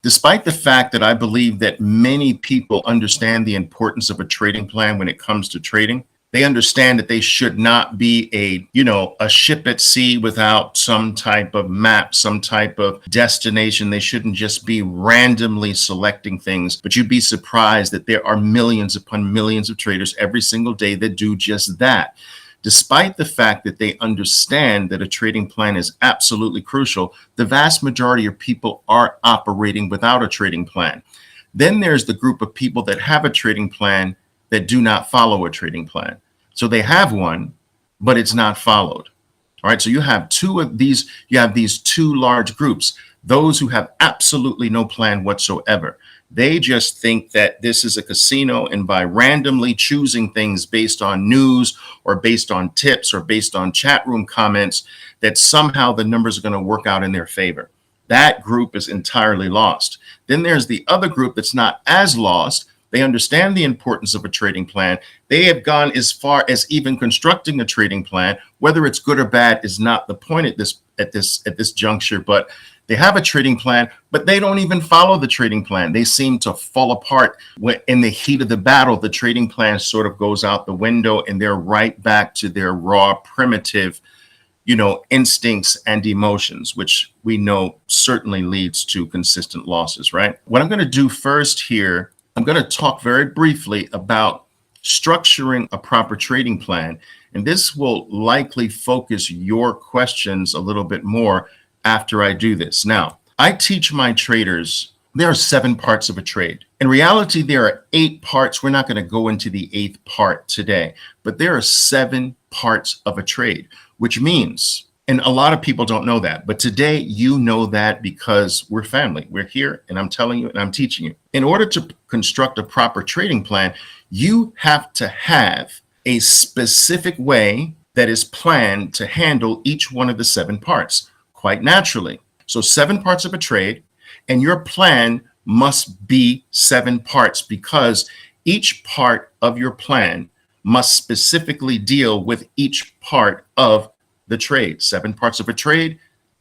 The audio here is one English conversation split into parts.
Despite the fact that I believe that many people understand the importance of a trading plan when it comes to trading, they understand that they should not be a ship at sea without some type of map, some type of destination. They shouldn't just be randomly selecting things, but you'd be surprised that there are millions upon millions of traders every single day that do just that. Despite the fact that they understand that a trading plan is absolutely crucial, the vast majority of people are operating without a trading plan. Then there's the group of people that have a trading plan that do not follow a trading plan. So they have one, but it's not followed. All right. So you have these two large groups, those who have absolutely no plan whatsoever. They just think that this is a casino, and by randomly choosing things based on news or based on tips or based on chat room comments, that somehow the numbers are going to work out in their favor. That group is entirely lost. Then there's the other group that's not as lost. They understand the importance of a trading plan. They have gone as far as even constructing a trading plan. Whether it's good or bad is not the point at this juncture, but they have a trading plan, but they don't even follow the trading plan. They seem to fall apart when in the heat of the battle. The trading plan sort of goes out the window and they're right back to their raw, primitive, instincts and emotions, which we know certainly leads to consistent losses, right? What I'm going to do first here, I'm going to talk very briefly about structuring a proper trading plan. And this will likely focus your questions a little bit more after I do this. Now, I teach my traders, there are 7 parts of a trade. In reality, there are 8 parts. We're not going to go into the 8th part today, but there are 7 parts of a trade, which means, and a lot of people don't know that, but today you know that because we're family. We're here and I'm telling you and I'm teaching you. In order to construct a proper trading plan, you have to have a specific way that is planned to handle each one of the 7 parts. Quite naturally. So 7 parts of a trade, and your plan must be 7 parts because each part of your plan must specifically deal with each part of the trade. 7 parts of a trade,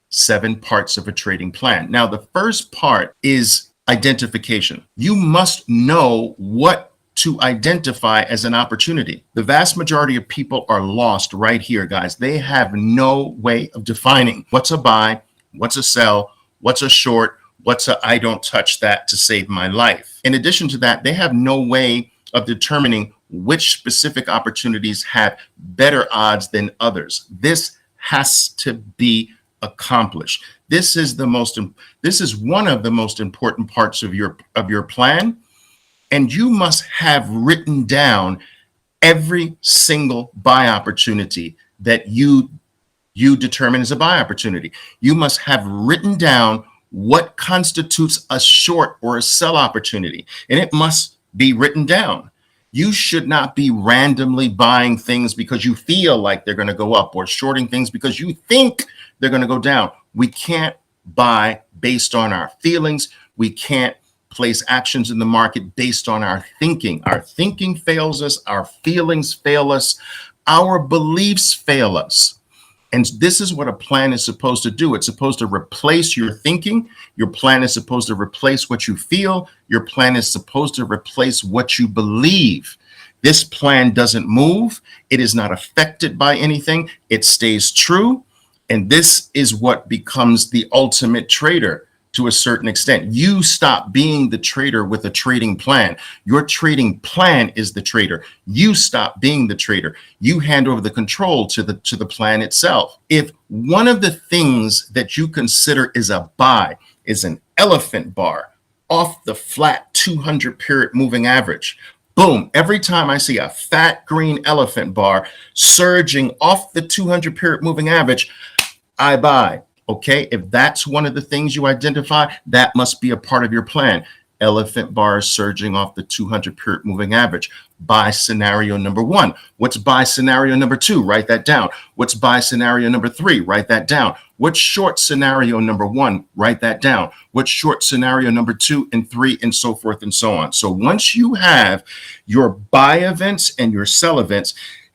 7 parts of a trading plan. Now, the first part is identification. You must know what to identify as an opportunity. The vast majority of people are lost right here, guys. They have no way of defining what's a buy, what's a sell, what's a short, what's a I don't touch that to save my life. In addition to that, they have no way of determining which specific opportunities have better odds than others. This has to be accomplished. This is one of the most important parts of your plan. And you must have written down every single buy opportunity that you determine as a buy opportunity. You must have written down what constitutes a short or a sell opportunity, and it must be written down. You should not be randomly buying things because you feel like they're going to go up or shorting things because you think they're going to go down. We can't buy based on our feelings. We can't place actions in the market based on our thinking. Our thinking fails us. Our feelings fail us. Our beliefs fail us. And this is what a plan is supposed to do. It's supposed to replace your thinking. Your plan is supposed to replace what you feel. Your plan is supposed to replace what you believe. This plan doesn't move. It is not affected by anything. It stays true. And this is what becomes the ultimate trader. To a certain extent, you stop being the trader with a trading plan. Your trading plan is the trader. You stop being the trader. You hand over the control to the plan itself. If one of the things that you consider is a buy is an elephant bar off the flat 200 period moving average, boom, every time I see a fat green elephant bar surging off the 200 period moving average, I buy. Okay, if that's one of the things you identify, that must be a part of your plan. Elephant bars surging off the 200 period moving average. Buy scenario number 1. What's buy scenario number 2? Write that down. What's buy scenario number 3? Write that down. What's short scenario number 1? Write that down. What's short scenario number 2 and 3 and so forth and so on. So once you have your buy events and your sell events,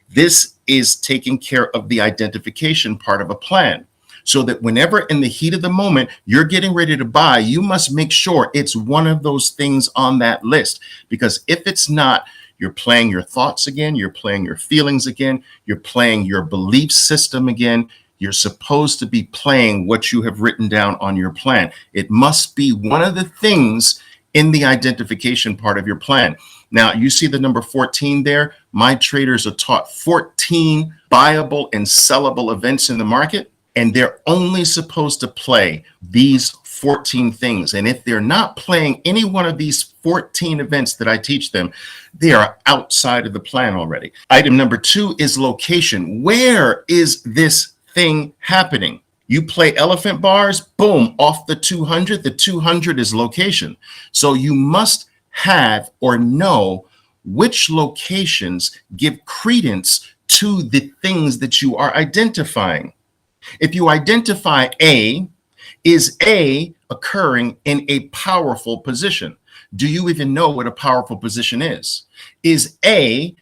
this is taking care of the identification part of a plan. so that whenever in the heat of the moment you're getting ready to buy, you must make sure it's one of those things on that list. Because if it's not, you're playing your thoughts again, you're playing your feelings again, you're playing your belief system again. You're supposed to be playing what you have written down on your plan. It must be one of the things in the identification part of your plan. Now, you see the number 14 there. My traders are taught 14 buyable and sellable events in the market, and they're only supposed to play these 14 things. And if they're not playing any one of these 14 events that I teach them, they are outside of the plan already. Item number 2 is location. Where is this thing happening? You play elephant bars, boom, off the 200. The 200 is location. So you must have or know which locations give credence to the things that you are identifying. If you identify A, is A occurring in a powerful position? Do you even know what a powerful position is? Is A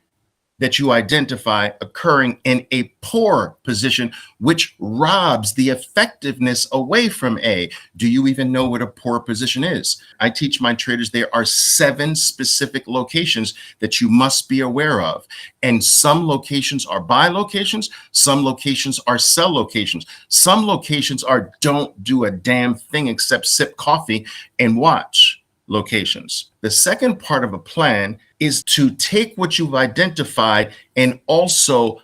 that you identify occurring in a poor position, which robs the effectiveness away from A? Do you even know what a poor position is? I teach my traders there are 7 specific locations that you must be aware of. And some locations are buy locations, some locations are sell locations, some locations are don't do a damn thing except sip coffee and watch locations. The second part of a plan is to take what you've identified and also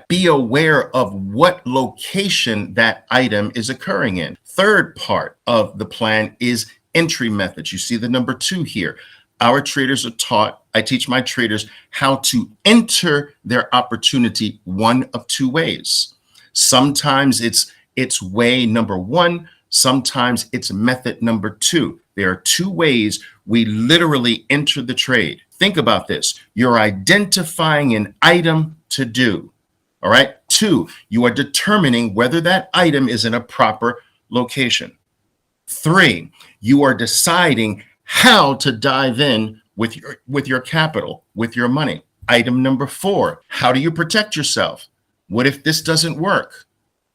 be aware of what location that item is occurring in. Third part of the plan is entry methods. You see the number 2 here. Our traders are taught, I teach my traders how to enter their opportunity one of 2 ways. Sometimes it's way number 1, sometimes it's method number 2. There are 2 ways we literally enter the trade. Think about this. You're identifying an item to do. All right. 2, you are determining whether that item is in a proper location. 3, you are deciding how to dive in with your capital, with your money. Item number 4, how do you protect yourself? What if this doesn't work?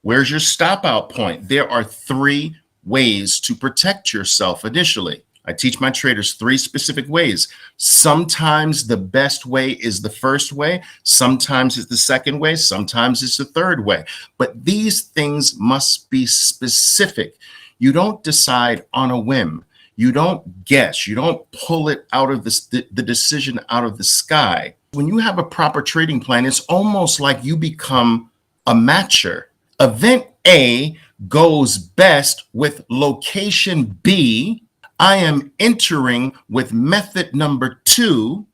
Where's your stop out point? There are 3 ways to protect yourself initially. I teach my traders 3 specific ways. Sometimes the best way is the first way. Sometimes it's the second way. Sometimes it's the third way. But these things must be specific. You don't decide on a whim. You don't guess. You don't pull it out of the decision out of the sky. When you have a proper trading plan, it's almost like you become a matcher. Event A goes best with location B. I am entering with method number 2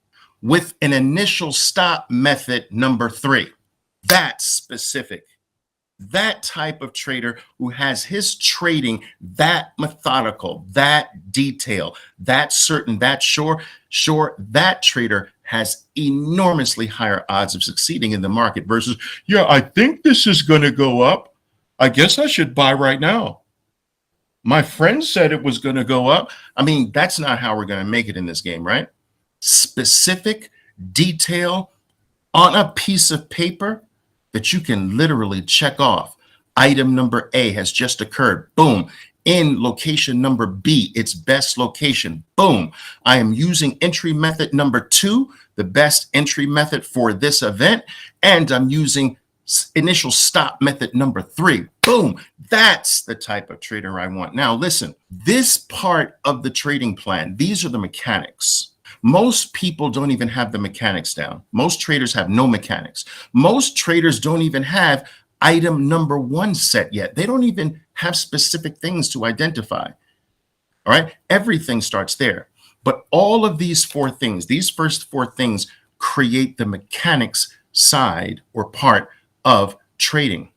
with an initial stop method number 3. That's specific. That type of trader who has his trading that methodical, that detailed, that certain, that sure, that trader has enormously higher odds of succeeding in the market versus, yeah, I think this is going to go up. I guess I should buy right now. My friend said it was going to go up. I mean, that's not how we're going to make it in this game, right? Specific detail on a piece of paper that you can literally check off. Item number A has just occurred. Boom. In location number B, its best location. Boom. I am using entry method number 2, the best entry method for this event. And I'm using initial stop method number 3. Boom. That's the type of trader I want. Now, listen, this part of the trading plan, these are the mechanics. Most people don't even have the mechanics down. Most traders have no mechanics. Most traders don't even have item number 1 set yet. They don't even have specific things to identify. All right. Everything starts there. But all of these 4 things, these first 4 things create the mechanics side or part of trading.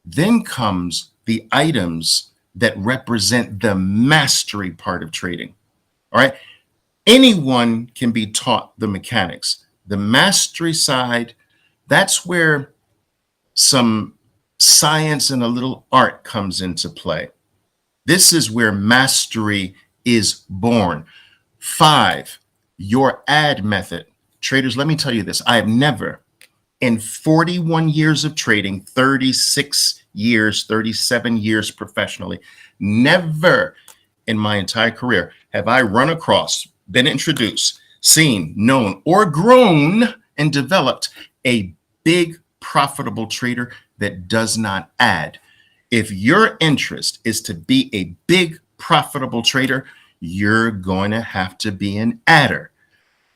Then comes the items that represent the mastery part of trading. All right. Anyone can be taught the mechanics. The mastery side, that's where some science and a little art comes into play. This is where mastery is born. 5, your add method. Traders, let me tell you this. I have never In 41 years of trading, 36 years, 37 years professionally, never in my entire career have I run across, been introduced, seen, known, or grown and developed a big profitable trader that does not add. If your interest is to be a big profitable trader, you're going to have to be an adder.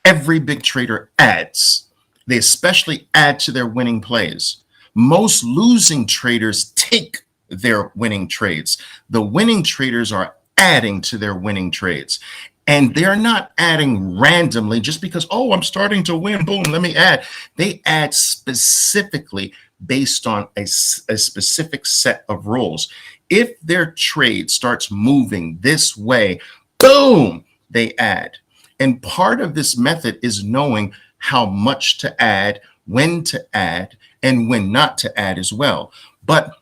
Every big trader adds. They especially add to their winning plays. Most losing traders take their winning trades. The winning traders are adding to their winning trades. And they're not adding randomly just because, oh, I'm starting to win, boom, let me add. They add specifically based on a specific set of rules. If their trade starts moving this way, boom, they add. And part of this method is knowing how much to add, when to add, and when not to add as well. But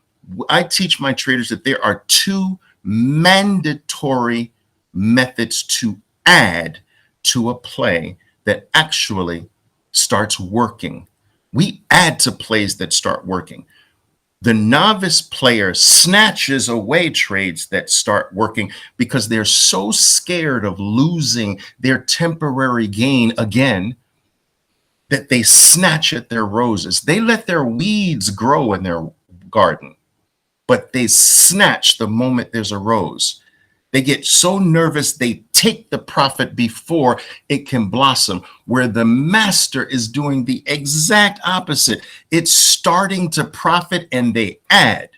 I teach my traders that there are two mandatory methods to add to a play that actually starts working. We add to plays that start working. The novice player snatches away trades that start working because they're so scared of losing their temporary gain again that they snatch at their roses. They let their weeds grow in their garden, but they snatch the moment there's a rose. They get so nervous, they take the profit before it can blossom, where the master is doing the exact opposite. It's starting to profit and they add.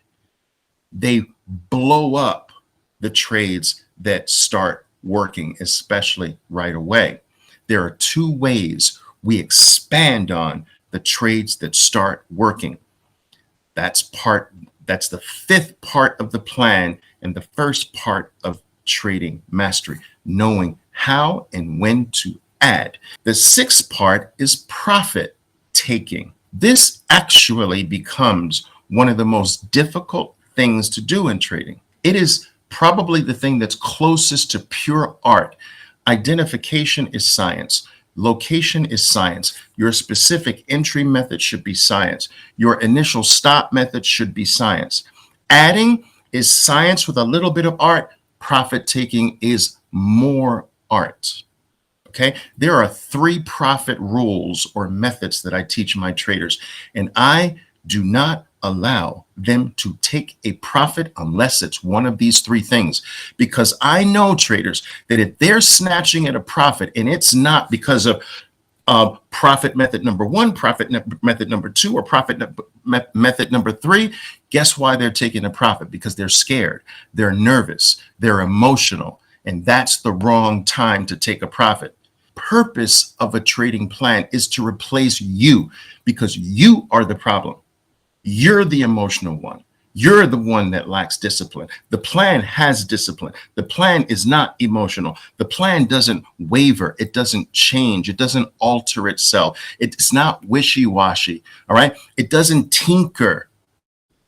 They blow up the trades that start working, especially right away. There are two ways we expand on the trades that start working. That's the fifth part of the plan and the first part of trading mastery, knowing how and when to add. The sixth part is profit taking. This actually becomes one of the most difficult things to do in trading. It is probably the thing that's closest to pure art. Identification is science. Location is science. Your specific entry method should be science. Your initial stop method should be science. Adding is science with a little bit of art. Profit taking is more art. Okay, there are 3 profit rules or methods that I teach my traders, and I do not allow them to take a profit unless it's one of these 3 things, because I know traders that if they're snatching at a profit and it's not because of profit method number 1, profit method number 2, or profit method number 3, guess why they're taking a profit? Because they're scared, they're nervous, they're emotional, and that's the wrong time to take a profit. Purpose of a trading plan is to replace you, because you are the problem. You're the emotional one. You're the one that lacks discipline. The plan has discipline. The plan is not emotional. The plan doesn't waver. It doesn't change. It doesn't alter itself. It's not wishy-washy. All right. It doesn't tinker.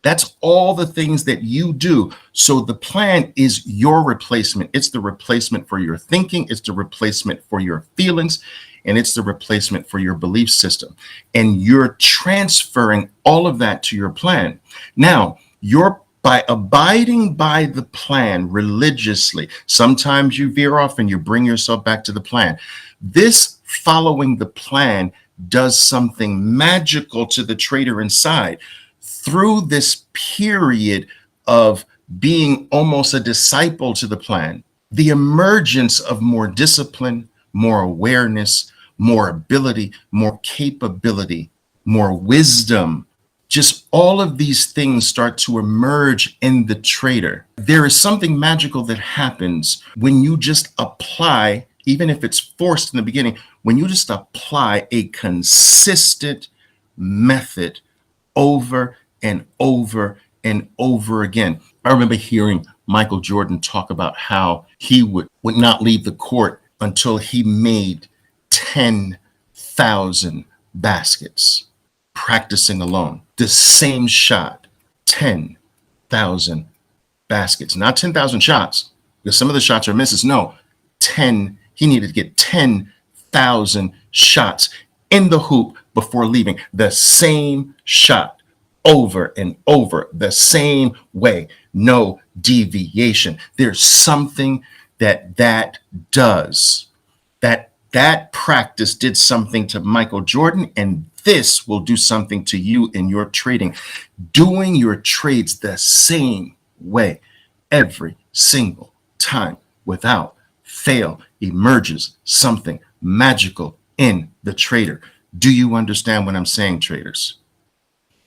That's all the things that you do. So the plan is your replacement. It's the replacement for your thinking. It's the replacement for your feelings. And it's the replacement for your belief system. And you're transferring all of that to your plan. Now, by abiding by the plan religiously, sometimes you veer off and you bring yourself back to the plan. This following the plan does something magical to the trader inside. Through this period of being almost a disciple to the plan, the emergence of more discipline, more awareness, more ability, more capability, more wisdom, just all of these things start to emerge in the trader. There is something magical that happens when you just apply, even if it's forced in the beginning, when you just apply a consistent method over and over and over again. I remember hearing Michael Jordan talk about how he would not leave the court until he made 10,000 baskets, practicing alone. The same shot, 10,000 baskets, not 10,000 shots, because some of the shots are misses. No, 10. He needed to get 10,000 shots in the hoop before leaving. The same shot over and over, the same way, no deviation. There's something that does. That practice did something to Michael Jordan, and this will do something to you in your trading. Doing your trades the same way every single time without fail emerges something magical in the trader. Do you understand what I'm saying, traders?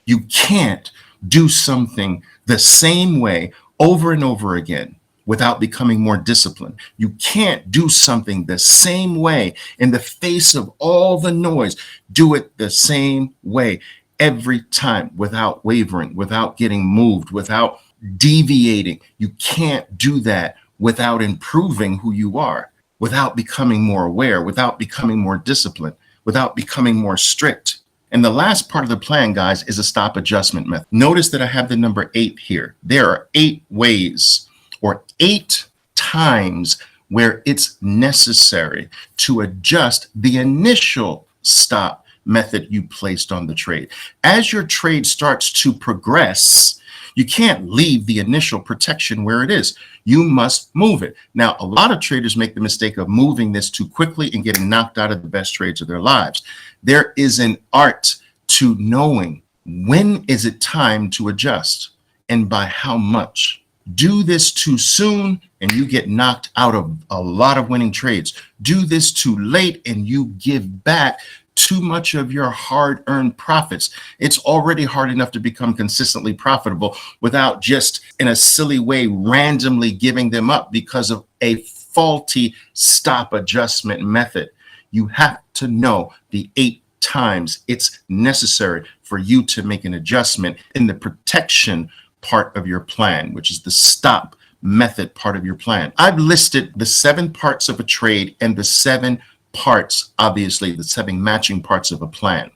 You can't do something the same way over and over again without becoming more disciplined. You can't do something the same way in the face of all the noise. Do it the same way every time without wavering, without getting moved, without deviating. You can't do that without improving who you are, without becoming more aware, without becoming more disciplined, without becoming more strict. And the last part of the plan, guys, is a stop adjustment method. Notice that I have the number 8 here. There are 8 ways or 8 times where it's necessary to adjust the initial stop method you placed on the trade. As your trade starts to progress, you can't leave the initial protection where it is. You must move it. Now, a lot of traders make the mistake of moving this too quickly and getting knocked out of the best trades of their lives. There is an art to knowing when is it time to adjust and by how much. Do this too soon and you get knocked out of a lot of winning trades. Do this too late and you give back too much of your hard-earned profits. It's already hard enough to become consistently profitable without just in a silly way randomly giving them up because of a faulty stop adjustment method. You have to know the 8 times it's necessary for you to make an adjustment in the protection part of your plan, which is the stop method part of your plan. I've listed the 7 parts of a trade and the 7 parts, obviously the 7 matching parts of a plan.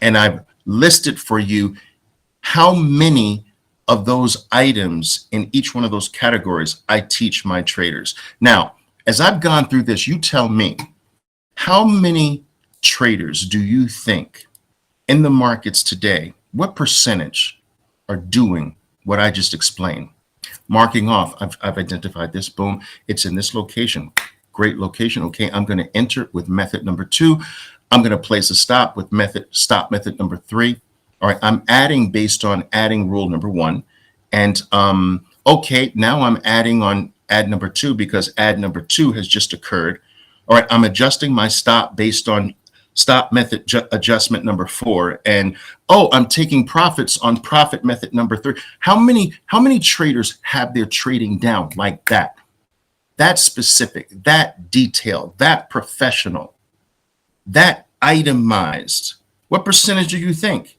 And I've listed for you how many of those items in each one of those categories I teach my traders. Now, as I've gone through this, you tell me, how many traders do you think in the markets today, what percentage are doing what I just explained? Marking off, I've identified this, boom, it's in this location. Great location. Okay, I'm going to enter it with method number 2. I'm going to place a stop with stop method number 3. All right, I'm adding based on adding rule number 1. And okay, now I'm adding on add number 2 because add number 2 has just occurred. All right, I'm adjusting my stop based on stop method adjustment number 4. And oh, I'm taking profits on profit method number 3. How many traders have their trading down like that? That specific, that detailed, that professional, that itemized. What percentage do you think?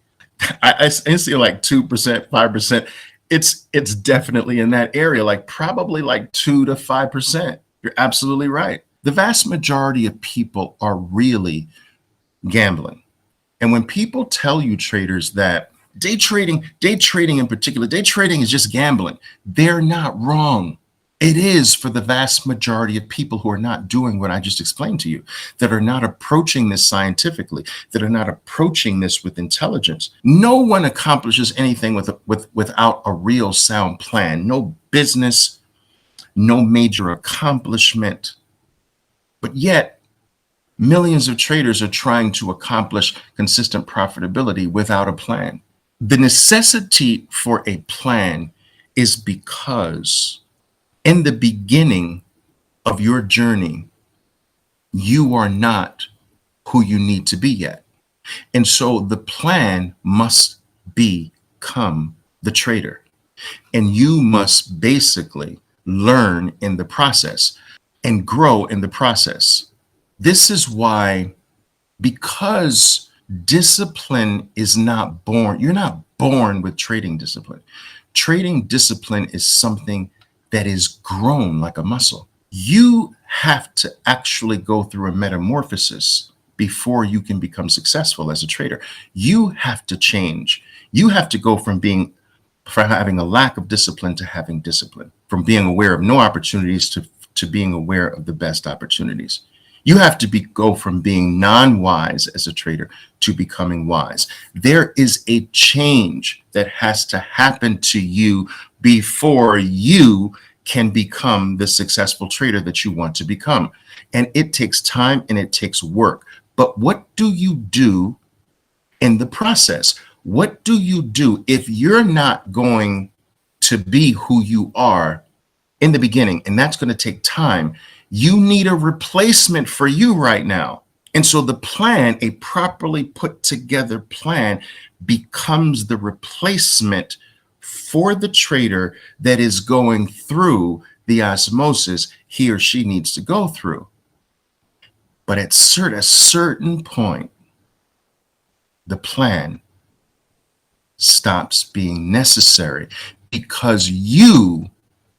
I see like 2%, 5%. It's definitely in that area, like probably like 2 to 5%. You're absolutely right. The vast majority of people are really gambling. And when people tell you, traders, that day trading in particular, day trading is just gambling, they're not wrong. It is for the vast majority of people who are not doing what I just explained to you, that are not approaching this scientifically, that are not approaching this with intelligence. No one accomplishes anything without a real sound plan. No business, no major accomplishment. But yet, millions of traders are trying to accomplish consistent profitability without a plan. The necessity for a plan is because in the beginning of your journey, you are not who you need to be yet. And so the plan must become the trader. And you must basically learn in the process and grow in the process. This is why, because discipline is not born, you're not born with trading discipline. Trading discipline is something that is grown like a muscle. You have to actually go through a metamorphosis before you can become successful as a trader. You have to change. You have to go from having a lack of discipline to having discipline, from being aware of no opportunities to being aware of the best opportunities. You have to go from being non-wise as a trader to becoming wise. There is a change that has to happen to you before you can become the successful trader that you want to become. And it takes time and it takes work. But what do you do in the process? What do you do if you're not going to be who you are in the beginning? And that's going to take time. You need a replacement for you right now. And so the plan, a properly put together plan, becomes the replacement for the trader that is going through the osmosis he or she needs to go through. But at a certain point, the plan stops being necessary because you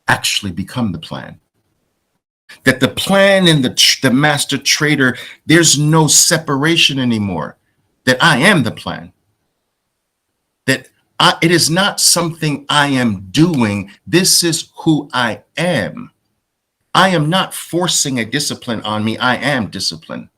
actually become the plan. That the plan and the master trader, there's no separation anymore. That I am the plan. That it is not something I am doing. This is who I am. I am not forcing a discipline on me. I am discipline.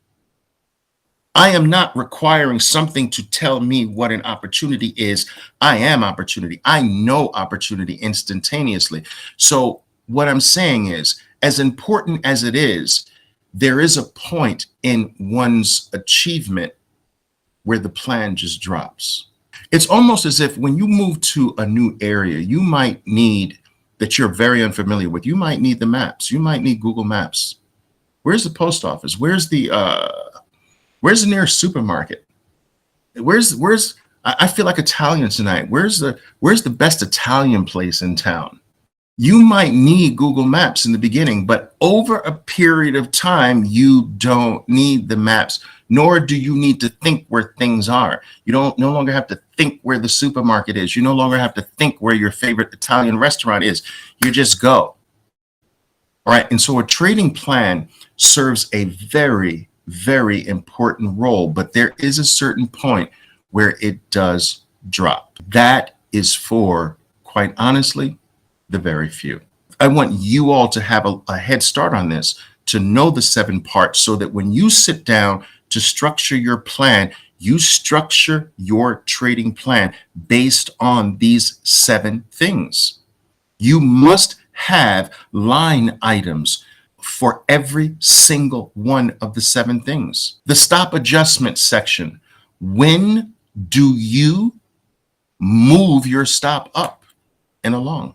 I am not requiring something to tell me what an opportunity is. I am opportunity. I know opportunity instantaneously. So what I'm saying is, as important as it is, there is a point in one's achievement where the plan just drops. It's almost as if when you move to a new area, you might need, that you're very unfamiliar with, you might need the maps. You might need Google Maps. Where's the post office? Where's the nearest supermarket? I feel like Italian tonight. Where's the best Italian place in town? You might need Google Maps in the beginning, but over a period of time, you don't need the maps, nor do you need to think where things are. You no longer have to think where the supermarket is. You no longer have to think where your favorite Italian restaurant is. You just go. All right. And so a trading plan serves a very, very important role, but there is a certain point where it does drop. That is for, quite honestly, the very few. I want you all to have a head start on this, to know the 7 parts, so that when you sit down to structure your plan, you structure your trading plan based on these 7 things. You must have line items for every single one of the 7 things. The stop adjustment section. When do you move your stop up and along?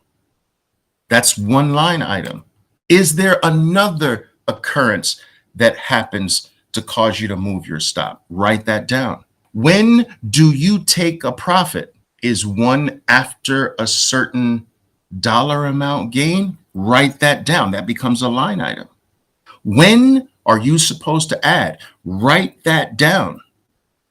That's one line item. Is there another occurrence that happens to cause you to move your stop? Write that down. When do you take a profit? Is one after a certain dollar amount gain? Write that down. That becomes a line item. When are you supposed to add? Write that down.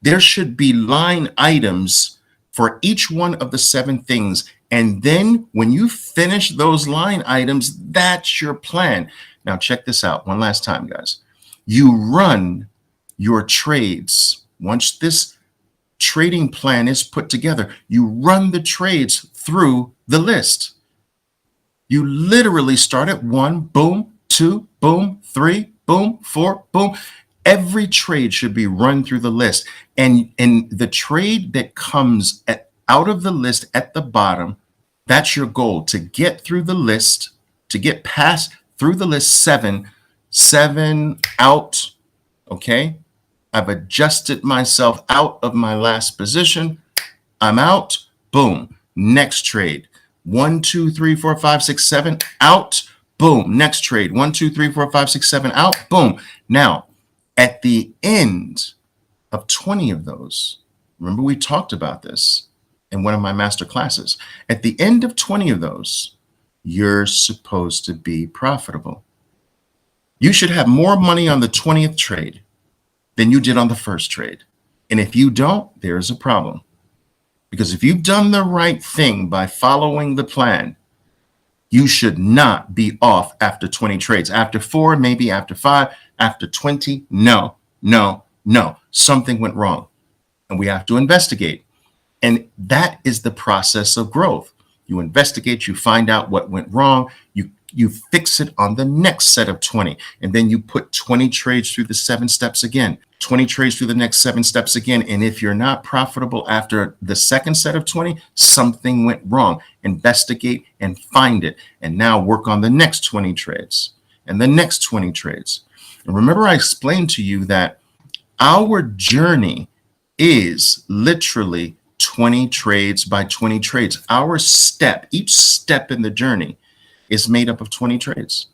There should be line items for each one of the 7 things. And then when you finish those line items, that's your plan. Now check this out one last time, guys. You run your trades. Once this trading plan is put together, you run the trades through the list. You literally start at 1, boom, 2, boom, 3, boom, 4, boom. Every trade should be run through the list. And the trade that comes out of the list at the bottom, that's your goal, to get through the list, to get past through the list 7 out. Okay. I've adjusted myself out of my last position. I'm out. Boom. Next trade. 1, 2, 3, 4, 5, 6, 7 out. Boom. Next trade. 1, 2, 3, 4, 5, 6, 7 out. Boom. Now, at the end of 20 of those, remember we talked about this in one of my master classes. At the end of 20 of those, you're supposed to be profitable. You should have more money on the 20th trade than you did on the first trade. And if you don't, there's a problem. Because if you've done the right thing by following the plan, you should not be off after 20 trades. After 4, maybe after 5, after 20, no. Something went wrong. And we have to investigate. And that is the process of growth. You investigate, you find out what went wrong, you you fix it on the next set of 20. And then you put 20 trades through the 7 steps again, 20 trades through the next 7 steps again. And if you're not profitable after the second set of 20, something went wrong. Investigate and find it. And now work on the next 20 trades and the next 20 trades. And remember, I explained to you that our journey is literally 20 trades by 20 trades. Our step, each step in the journey is made up of 20 trades.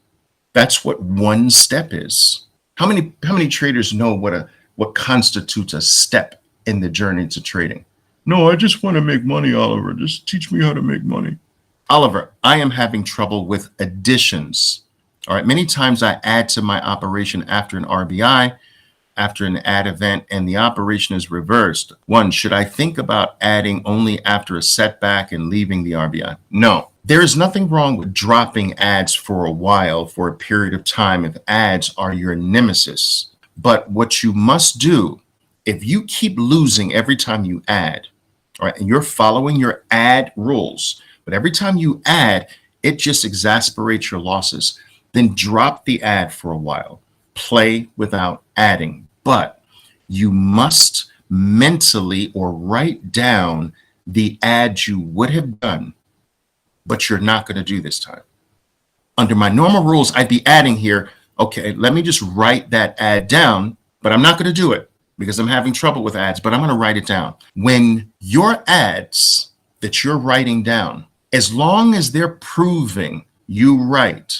That's what one step is. How many traders know what constitutes a step in the journey to trading? No, I just want to make money, Oliver. Just teach me how to make money. Oliver, I am having trouble with additions. All right. Many times I add to my operation after an RBI, after an add event, and the operation is reversed. One, should I think about adding only after a setback and leaving the RBI? No. There is nothing wrong with dropping ads for a while, for a period of time, if ads are your nemesis. But what you must do, if you keep losing every time you add, all right, and you're following your ad rules, but every time you add, it just exasperates your losses, then drop the ad for a while. Play without adding, but you must mentally or write down the ads you would have done, but you're not going to do this time. Under my normal rules, I'd be adding here. Okay, let me just write that ad down, but I'm not going to do it because I'm having trouble with ads, but I'm going to write it down. When your ads that you're writing down, as long as they're proving you right,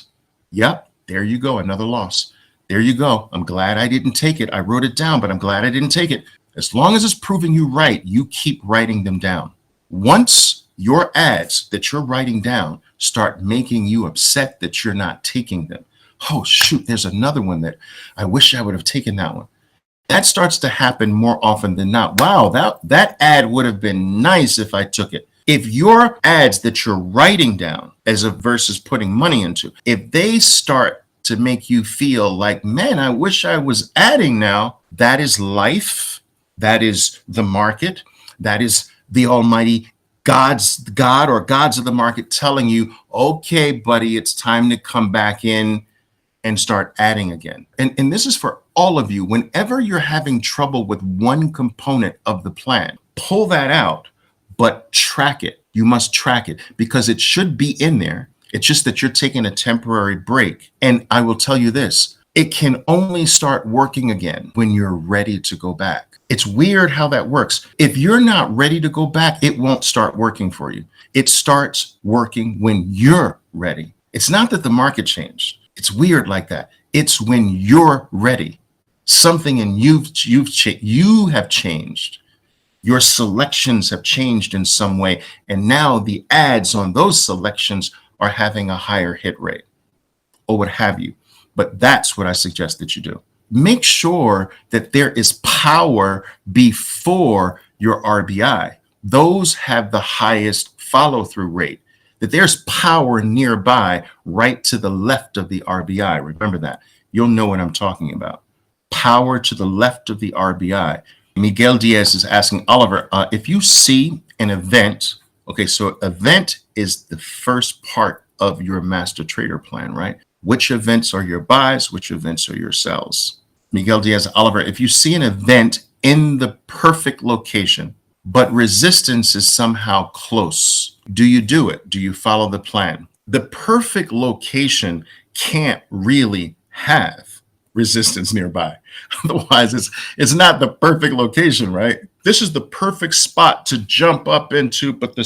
yep, there you go, another loss. There you go. I'm glad I didn't take it. I wrote it down, but I'm glad I didn't take it. As long as it's proving you right, you keep writing them down. Once your ads that you're writing down start making you upset that you're not taking them, oh, shoot, there's another one that I wish I would have taken that one. That starts to happen more often than not. Wow, that ad would have been nice if I took it. If your ads that you're writing down as a versus putting money into, if they start to make you feel like, man, I wish I was adding now, that is life. That is the market. That is the almighty God or gods of the market telling you, okay, buddy, it's time to come back in and start adding again. And this is for all of you. Whenever you're having trouble with one component of the plan, pull that out, but track it. You must track it because it should be in there. It's just that you're taking a temporary break. And I will tell you this, it can only start working again when you're ready to go back. It's weird how that works. If you're not ready to go back, it won't start working for you. It starts working when you're ready. It's not that the market changed. It's weird like that. It's when you're ready. Something in you have changed. Your selections have changed in some way. And now the ads on those selections are having a higher hit rate or what have you. But that's what I suggest that you do. Make sure that there is power before your RBI. Those have the highest follow-through rate. That there's power nearby right to the left of the RBI. Remember that. You'll know what I'm talking about. Power to the left of the RBI. Miguel Diaz is asking, Oliver, if you see an event, okay, so event is the first part of your master trader plan, right? Which events are your buys? Which events are your sells? Miguel Diaz, Oliver, if you see an event in the perfect location, but resistance is somehow close, do you do it? Do you follow the plan? The perfect location can't really have resistance nearby. Otherwise, it's not the perfect location, right? This is the perfect spot to jump up into, but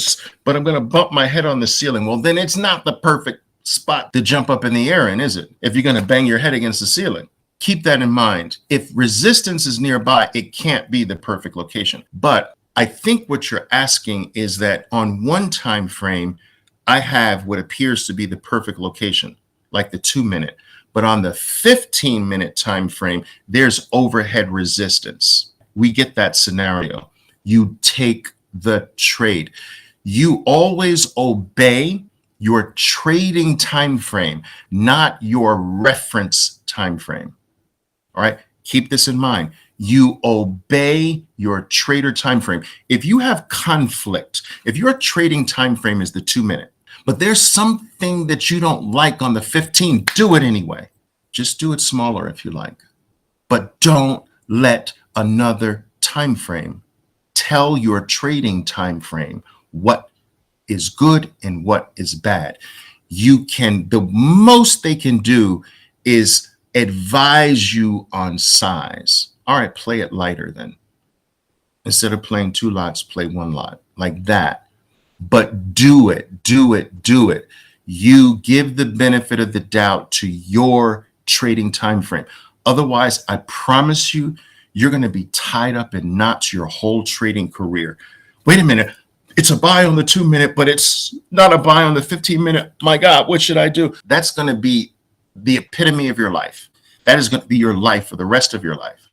I'm going to bump my head on the ceiling. Well, then it's not the perfect spot to jump up in the air in, is it? If you're going to bang your head against the ceiling. Keep that in mind. If resistance is nearby, it can't be the perfect location. But I think what you're asking is that on one time frame, I have what appears to be the perfect location, like the 2-minute. But on the 15-minute time frame, there's overhead resistance. We get that scenario. You take the trade. You always obey your trading time frame, not your reference time frame. All right, keep this in mind. You obey your trader time frame. If you have conflict, if your trading time frame is the 2-minute, But there's something that you don't like on the 15, do it anyway. Just do it smaller if you like. But don't let another time frame tell your trading time frame what is good and what is bad. The most they can do is advise you on size. All right, play it lighter then. Instead of playing 2 lots, play 1 lot, like that. But do it. You give the benefit of the doubt to your trading time frame. Otherwise, I promise you, you're going to be tied up in knots your whole trading career. Wait a minute. It's a buy on the 2-minute, but it's not a buy on the 15-minute. My God, what should I do? That's going to be the epitome of your life. That is going to be your life for the rest of your life.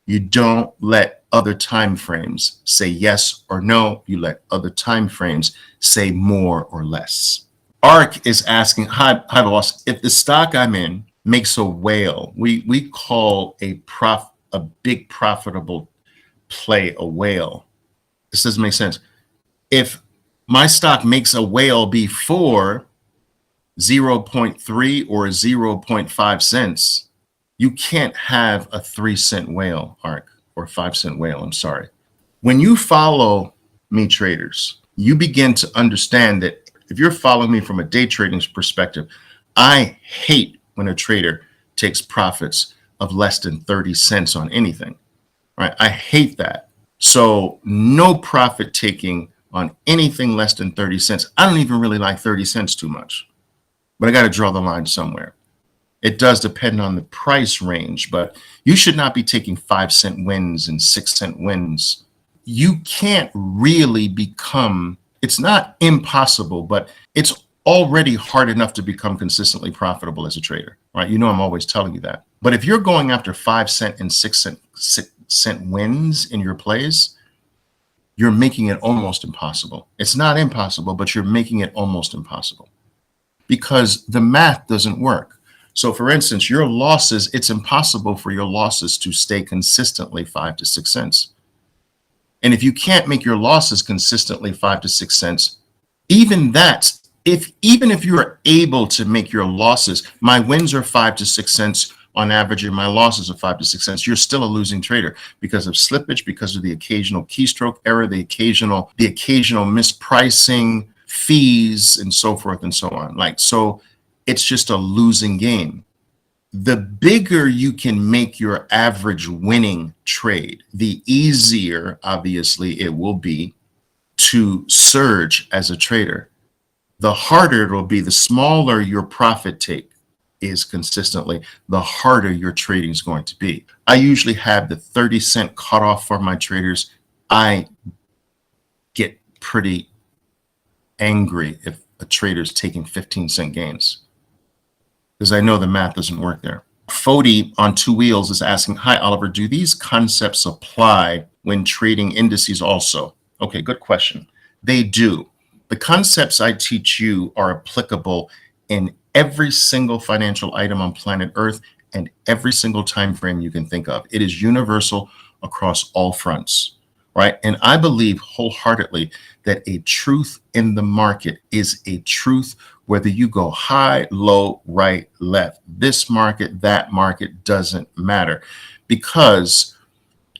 You don't let other time frames say yes or no. You let other time frames say more or less. ARK is asking, hi boss, if the stock I'm in makes a whale, we call a big profitable play a whale. This doesn't make sense. If my stock makes a whale before 0.3 or 0.5 cents, you can't have a 3-cent whale, ARK, or 5-cent whale. I'm sorry. When you follow me, traders, you begin to understand that if you're following me from a day trading perspective, I hate when a trader takes profits of less than 30 cents on anything, right? I hate that. So no profit taking on anything less than 30 cents. I don't even really like 30 cents too much, but I got to draw the line somewhere. It does depend on the price range, but you should not be taking 5-cent wins and 6-cent wins. You can't really become, it's not impossible, but it's already hard enough to become consistently profitable as a trader, right? You know, I'm always telling you that. But if you're going after 5-cent and 6-cent wins in your plays, you're making it almost impossible. It's not impossible, but you're making it almost impossible because the math doesn't work. So for instance, your losses, it's impossible for your losses to stay consistently 5 to 6 cents. And if you can't make your losses consistently 5 to 6 cents, even if you are able to make your losses, my wins are 5 to 6 cents on average, and my losses are 5 to 6 cents, you're still a losing trader because of slippage, because of the occasional keystroke error, the occasional mispricing, fees, and so forth and so on. So it's just a losing game. The bigger you can make your average winning trade, the easier, obviously, it will be to surge as a trader. The harder it will be, the smaller your profit take is consistently, the harder your trading is going to be. I usually have the 30-cent cutoff for my traders. I get pretty angry if a trader is taking 15-cent gains because I know the math doesn't work there. Fody on 2 wheels is asking, hi, Oliver, do these concepts apply when trading indices also? Okay, good question. They do. The concepts I teach you are applicable in every single financial item on planet Earth and every single time frame you can think of. It is universal across all fronts, right? And I believe wholeheartedly that a truth in the market is a truth whether you go high, low, right, left. This market, that market, doesn't matter because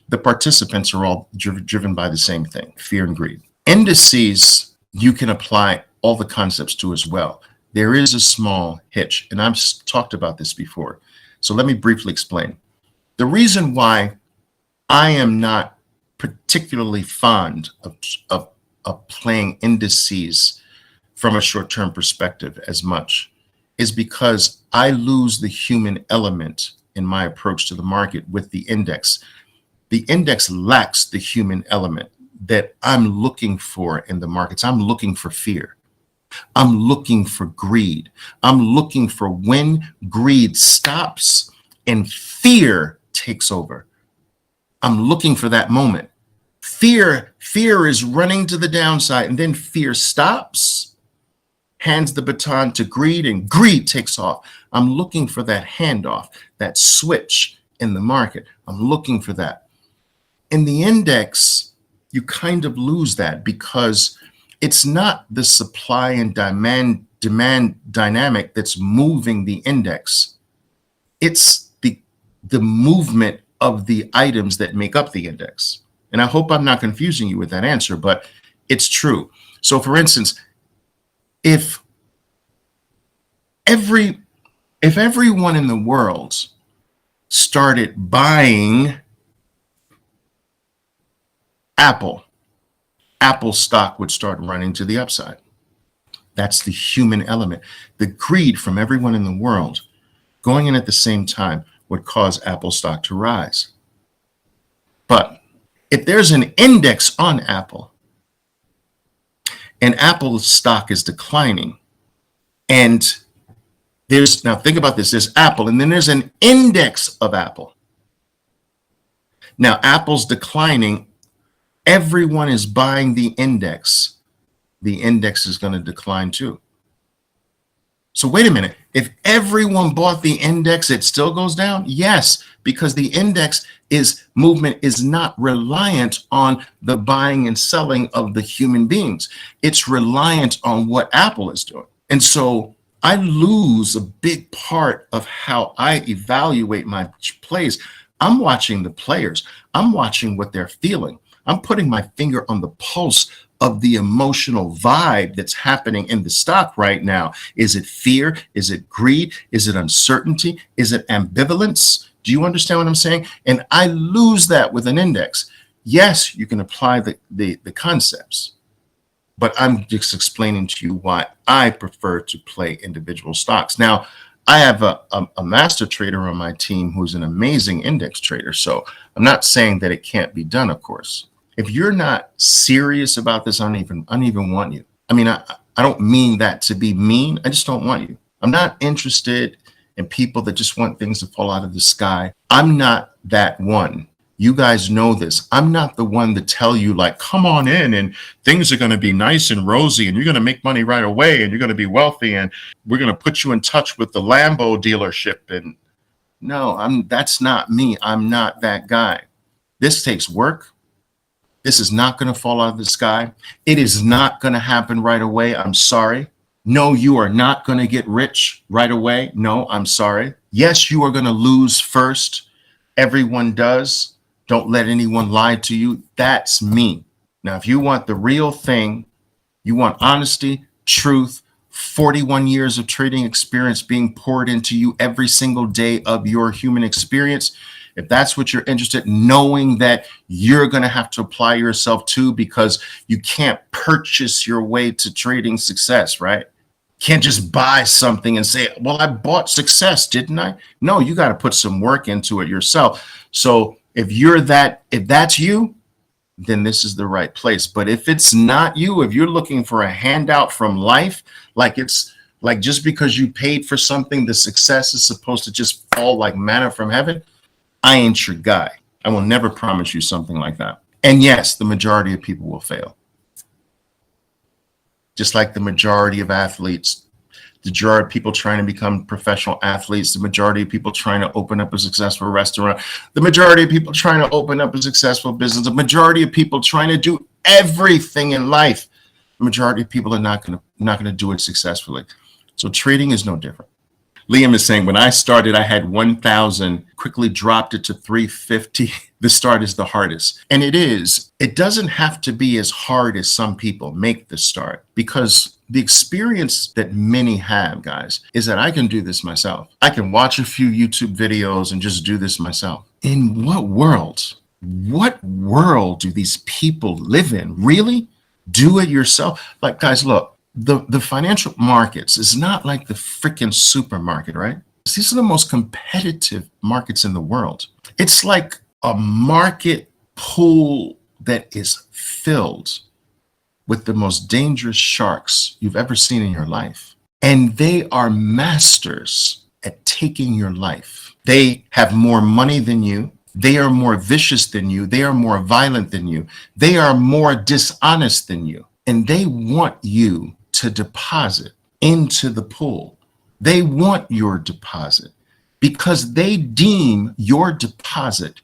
the participants are all driven by the same thing, fear and greed. Indices, you can apply all the concepts to as well. There is a small hitch, and I've talked about this before. So let me briefly explain. The reason why I am not particularly fond of playing indices from a short-term perspective as much is because I lose the human element in my approach to the market with the index. The index lacks the human element that I'm looking for in the markets. I'm looking for fear. I'm looking for greed. I'm looking for when greed stops and fear takes over. I'm looking for that moment. Fear is running to the downside, and then fear stops, hands the baton to greed, and greed takes off. I'm looking for that handoff, that switch in the market. I'm looking for that. In the index, you kind of lose that because It's not the supply and demand dynamic that's moving the index. It's the movement of the items that make up the index. And I hope I'm not confusing you with that answer, but it's true. So for instance, if everyone in the world started buying Apple stock would start running to the upside. That's the human element. The greed from everyone in the world going in at the same time would cause Apple stock to rise. But if there's an index on Apple and Apple's stock is declining, and now think about this, there's Apple and then there's an index of Apple. Now Apple's declining, everyone is buying the index is going to decline too. So wait a minute, if everyone bought the index, it still goes down? Yes, because the index movement is not reliant on the buying and selling of the human beings. It's reliant on what Apple is doing. And so I lose a big part of how I evaluate my plays. I'm watching the players. I'm watching what they're feeling. I'm putting my finger on the pulse of the emotional vibe that's happening in the stock right now. Is it fear? Is it greed? Is it uncertainty? Is it ambivalence? Do you understand what I'm saying? And I lose that with an index. Yes, you can apply the concepts, but I'm just explaining to you why I prefer to play individual stocks. Now, I have a master trader on my team who's an amazing index trader. So I'm not saying that it can't be done, of course. If you're not serious about this, I don't even want you. I mean, I don't mean that to be mean. I just don't want you. I'm not interested in people that just want things to fall out of the sky. I'm not that one. You guys know this. I'm not the one to tell you like, come on in and things are going to be nice and rosy and you're going to make money right away and you're going to be wealthy and we're going to put you in touch with the Lambo dealership. And no, that's not me. I'm not that guy. This takes work. This is not going to fall out of the sky. It is not going to happen right away. I'm sorry. No, you are not going to get rich right away. No, I'm sorry. Yes, you are going to lose first. Everyone does. Don't let anyone lie to you. That's me. Now, if you want the real thing, you want honesty, truth, 41 years of trading experience being poured into you every single day of your human experience, if that's what you're interested in, knowing that you're going to have to apply yourself to, because you can't purchase your way to trading success, right? Can't just buy something and say, well, I bought success, didn't I? No, you got to put some work into it yourself. So if that's you, then this is the right place. But if it's not you, if you're looking for a handout from life, like it's like just because you paid for something, the success is supposed to just fall like manna from heaven, I ain't your guy. I will never promise you something like that. And yes, the majority of people will fail. Just like the majority of athletes, the majority of people trying to become professional athletes, the majority of people trying to open up a successful restaurant, the majority of people trying to open up a successful business, the majority of people trying to do everything in life, the majority of people are not going to do it successfully. So trading is no different. Liam is saying, when I started, I had 1,000, quickly dropped it to 350. The start is the hardest. And it is. It doesn't have to be as hard as some people make the start, because the experience that many have, guys, is that I can do this myself. I can watch a few YouTube videos and just do this myself. In what world do these people live in? Really? Do it yourself? Like, guys, look. The financial markets is not like the freaking supermarket, right? These are the most competitive markets in the world. It's like a market pool that is filled with the most dangerous sharks you've ever seen in your life. And they are masters at taking your life. They have more money than you. They are more vicious than you. They are more violent than you. They are more dishonest than you. And they want you to deposit into the pool. They want your deposit because they deem your deposit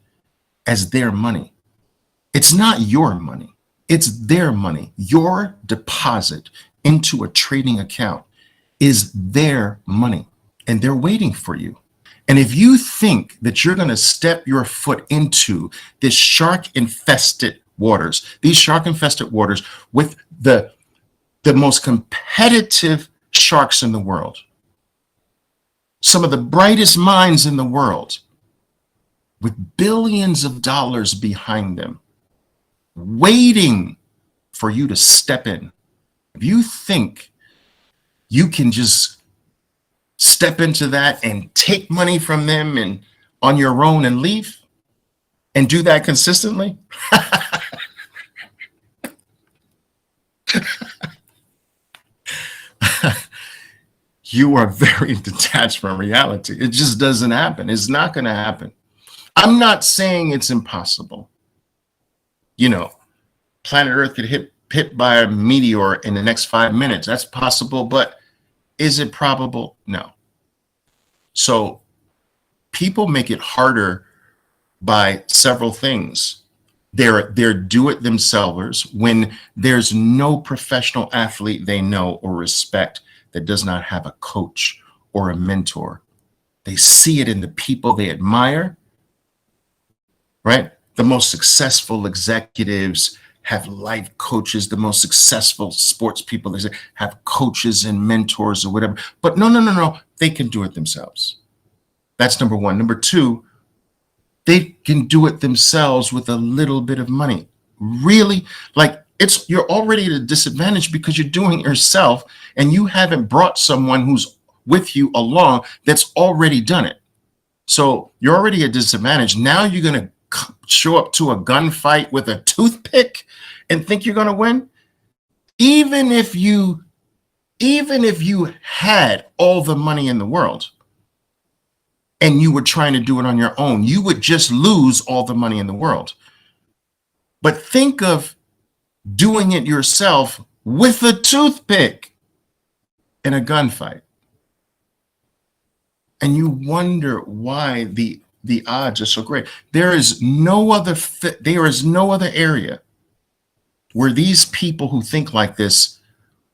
as their money. It's not your money. It's their money. Your deposit into a trading account is their money, and they're waiting for you. And if you think that you're going to step your foot into this these shark infested waters with the most competitive sharks in the world, some of the brightest minds in the world, with billions of dollars behind them, waiting for you to step in. If you think you can just step into that and take money from them and on your own and leave and do that consistently, you are very detached from reality. It just doesn't happen. It's not going to happen. I'm not saying it's impossible. You know, planet Earth could hit by a meteor in the next 5 minutes. That's possible, but is it probable? No. So people make it harder by several things. They're do-it-themselvers when there's no professional athlete they know or respect that does not have a coach or a mentor. They see it in the people they admire, right? The most successful executives have life coaches. The most successful sports people have coaches and mentors or whatever. But no. They can do it themselves. That's number one. Number two, they can do it themselves with a little bit of money. Really, like you're already at a disadvantage because you're doing it yourself and you haven't brought someone who's with you along that's already done it. So you're already at a disadvantage. Now you're going to show up to a gunfight with a toothpick and think you're going to win. Even if you had all the money in the world and you were trying to do it on your own, you would just lose all the money in the world. But think of doing it yourself with a toothpick in a gunfight. And you wonder why the odds are so great. There is no other area where these people who think like this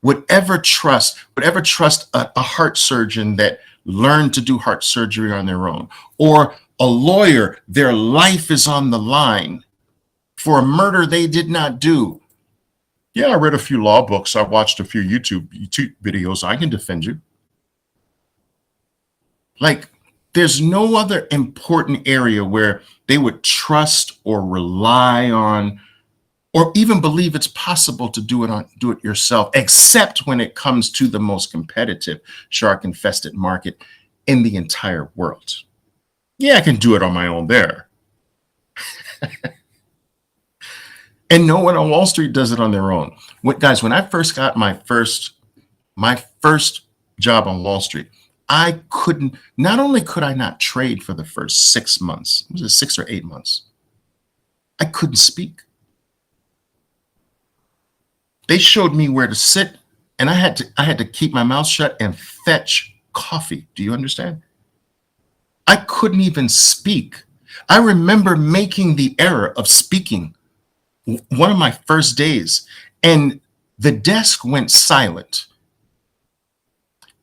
would ever trust a heart surgeon that learned to do heart surgery on their own, or a lawyer, their life is on the line for a murder they did not do. Yeah, I read a few law books. I watched a few YouTube videos. I can defend you. Like, there's no other important area where they would trust or rely on or even believe it's possible to do it yourself, except when it comes to the most competitive shark-infested market in the entire world. Yeah, I can do it on my own there. And no one on Wall Street does it on their own. Guys, when I first got my first job on Wall Street, not only could I not trade for the first 6 months, was it 6 or 8 months? I couldn't speak. They showed me where to sit, and I had to keep my mouth shut and fetch coffee. Do you understand? I couldn't even speak. I remember making the error of speaking one of my first days, and the desk went silent.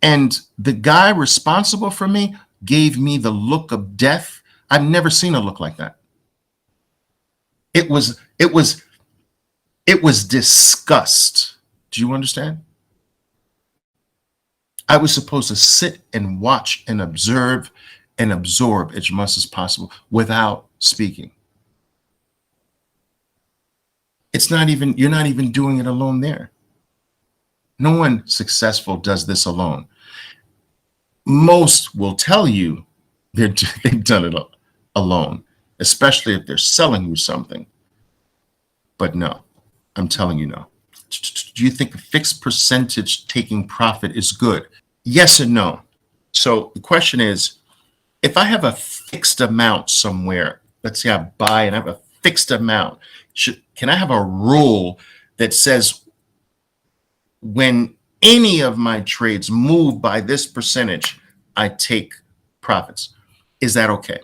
And the guy responsible for me gave me the look of death. I've never seen a look like that. It was disgust. Do you understand? I was supposed to sit and watch and observe and absorb as much as possible without speaking. You're not even doing it alone there. No one successful does this alone. Most will tell you they've done it alone, especially if they're selling you something. But no, I'm telling you no. Do you think a fixed percentage taking profit is good? Yes and no. So the question is, if I have a fixed amount somewhere, let's say I buy and I have a fixed amount, can I have a rule that says when any of my trades move by this percentage, I take profits? Is that okay?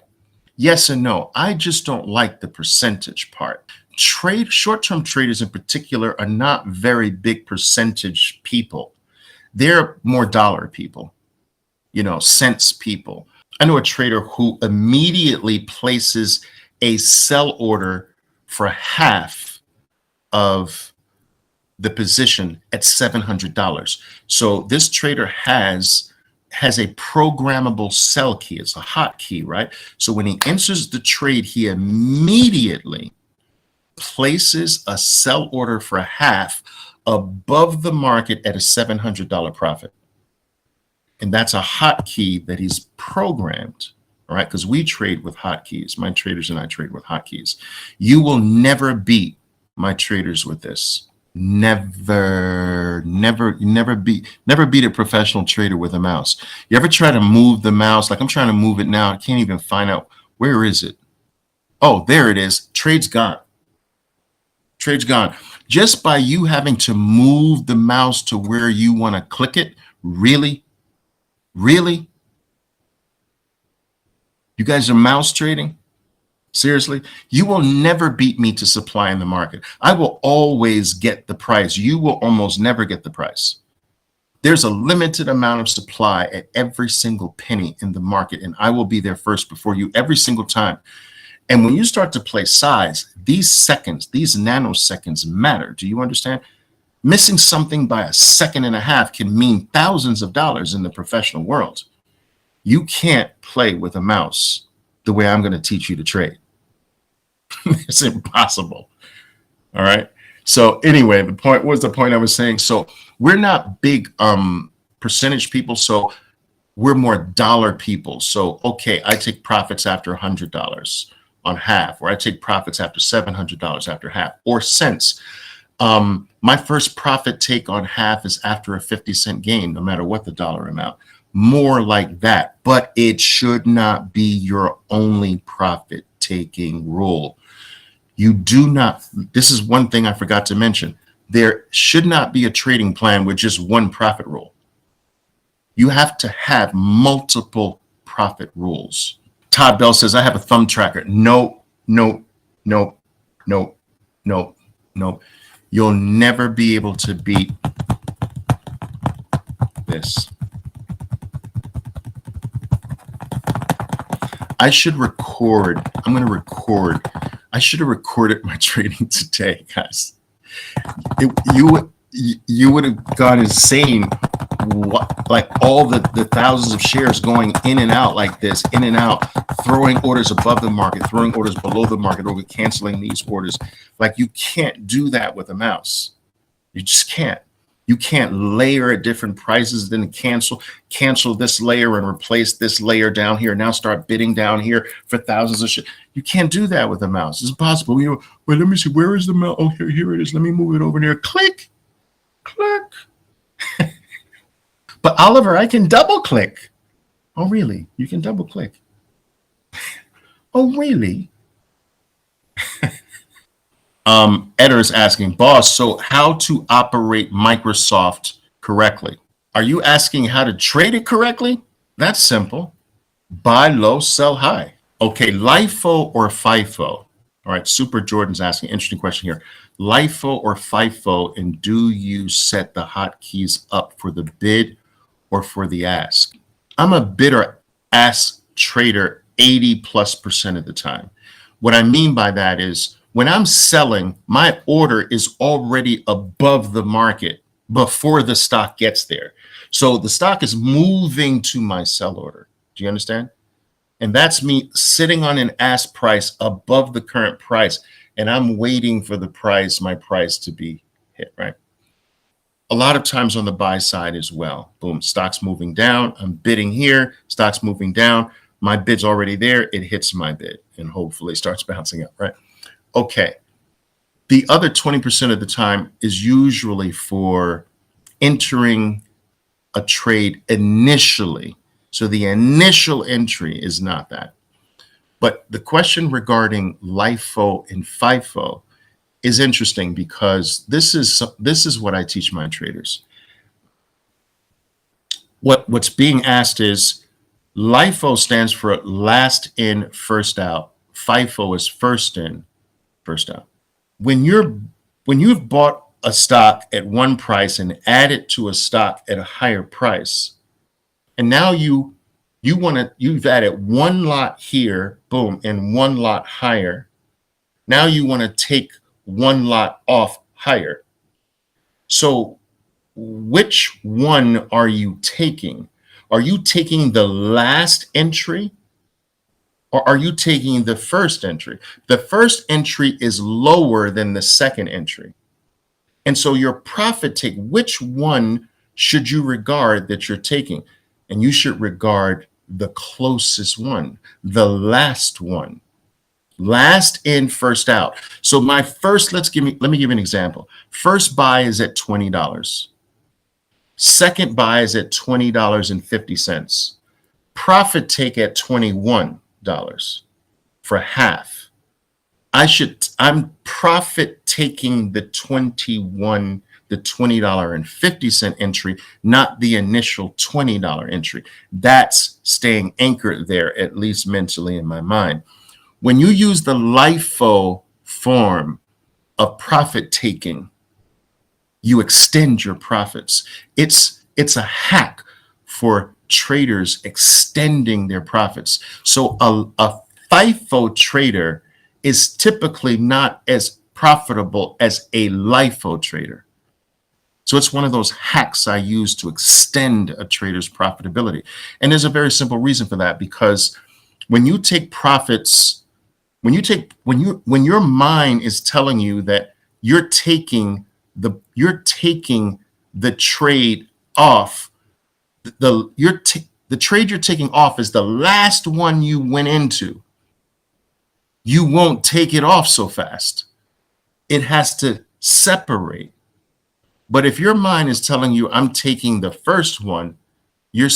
Yes and no. I just don't like the percentage part. Short-term traders in particular are not very big percentage people. They're more dollar people, cents people. I know a trader who immediately places a sell order for half of the position at $700. So this trader has a programmable sell key. It's a hot key, right? So when he enters the trade, he immediately places a sell order for half above the market at a $700 profit. And that's a hot key that he's programmed, all right? Because we trade with hotkeys. My traders and I trade with hotkeys. You will never beat my traders with this. Never beat a professional trader with a mouse. You ever try to move the mouse? Like I'm trying to move it now. I can't even find out where is it. Oh, there it is. Trade's gone. Trade's gone. Just by you having to move the mouse to where you want to click it. Really? Really? You guys are mouse trading? Seriously? You will never beat me to supply in the market. I will always get the price. You will almost never get the price. There's a limited amount of supply at every single penny in the market, and I will be there first before you every single time. And when you start to play size, these seconds, these nanoseconds matter. Do you understand? Missing something by a second and a half can mean thousands of dollars in the professional world. You can't play with a mouse the way I'm going to teach you to trade. It's impossible. All right. So anyway, the point I was saying. So we're not big percentage people. So we're more dollar people. So, okay, I take profits after $100 on half, or I take profits after $700 after half, or cents. My first profit take on half is after a 50-cent gain, no matter what the dollar amount. More like that, but it should not be your only profit taking rule. You do not, this is one thing I forgot to mention. There should not be a trading plan with just one profit rule. You have to have multiple profit rules. Todd Bell says, I have a thumb tracker. No. You'll never be able to beat this. I should record. I'm going to record. I should have recorded my trading today, guys. You would have gone insane. Like all the thousands of shares going in and out like this, in and out, throwing orders above the market, throwing orders below the market, or canceling these orders. Like you can't do that with a mouse. You just can't. You can't layer at different prices, then cancel this layer and replace this layer down here. Now start bidding down here for thousands of shares. You can't do that with a mouse. It's impossible. Well, let me see. Where is the mouse? Oh, here it is. Let me move it over there. Click, click. But Oliver, I can double click. Oh, really? You can double click. Oh, really? Eder is asking, boss, so how to operate Microsoft correctly? Are you asking how to trade it correctly? That's simple. Buy low, sell high. Okay, LIFO or FIFO? All right, Super Jordan's asking, interesting question here. LIFO or FIFO, and do you set the hotkeys up for the bid or for the ask? I'm a bid or ask trader 80+% of the time. What I mean by that is when I'm selling, my order is already above the market before the stock gets there. So the stock is moving to my sell order. Do you understand? And that's me sitting on an ask price above the current price, and I'm waiting for my price to be hit, right? A lot of times on the buy side as well. Boom, stock's moving down. I'm bidding here. Stock's moving down. My bid's already there. It hits my bid and hopefully starts bouncing up, right? Okay. The other 20% of the time is usually for entering a trade initially. So the initial entry is not that. But the question regarding LIFO and FIFO is interesting because this is what I teach my traders. What's being asked is, LIFO stands for last in, first out. FIFO is first in, first out. When you've bought a stock at one price and added to a stock at a higher price, and now you've added one lot here, boom, and one lot higher. Now you want to take one lot off higher. So which one are you taking? Are you taking the last entry, or are you taking the first entry? The first entry is lower than the second entry. And so your profit take, which one should you regard that you're taking? And you should regard the closest one, the last one. Last in, first out. So my first, let me give you an example. First buy is at $20. Second buy is at $20.50. Profit take at $21 for half. I'm profit taking the $20.50 entry, not the initial $20 entry. That's staying anchored there, at least mentally in my mind. When you use the LIFO form of profit taking, you extend your profits. It's a hack for traders extending their profits. So a FIFO trader is typically not as profitable as a LIFO trader. So it's one of those hacks I use to extend a trader's profitability. And there's a very simple reason for that, because when you take profits, when your mind is telling you that you're taking the trade off, the trade you're taking off is the last one you went into, you won't take it off so fast. It has to separate. But if your mind is telling you I'm taking the first one, you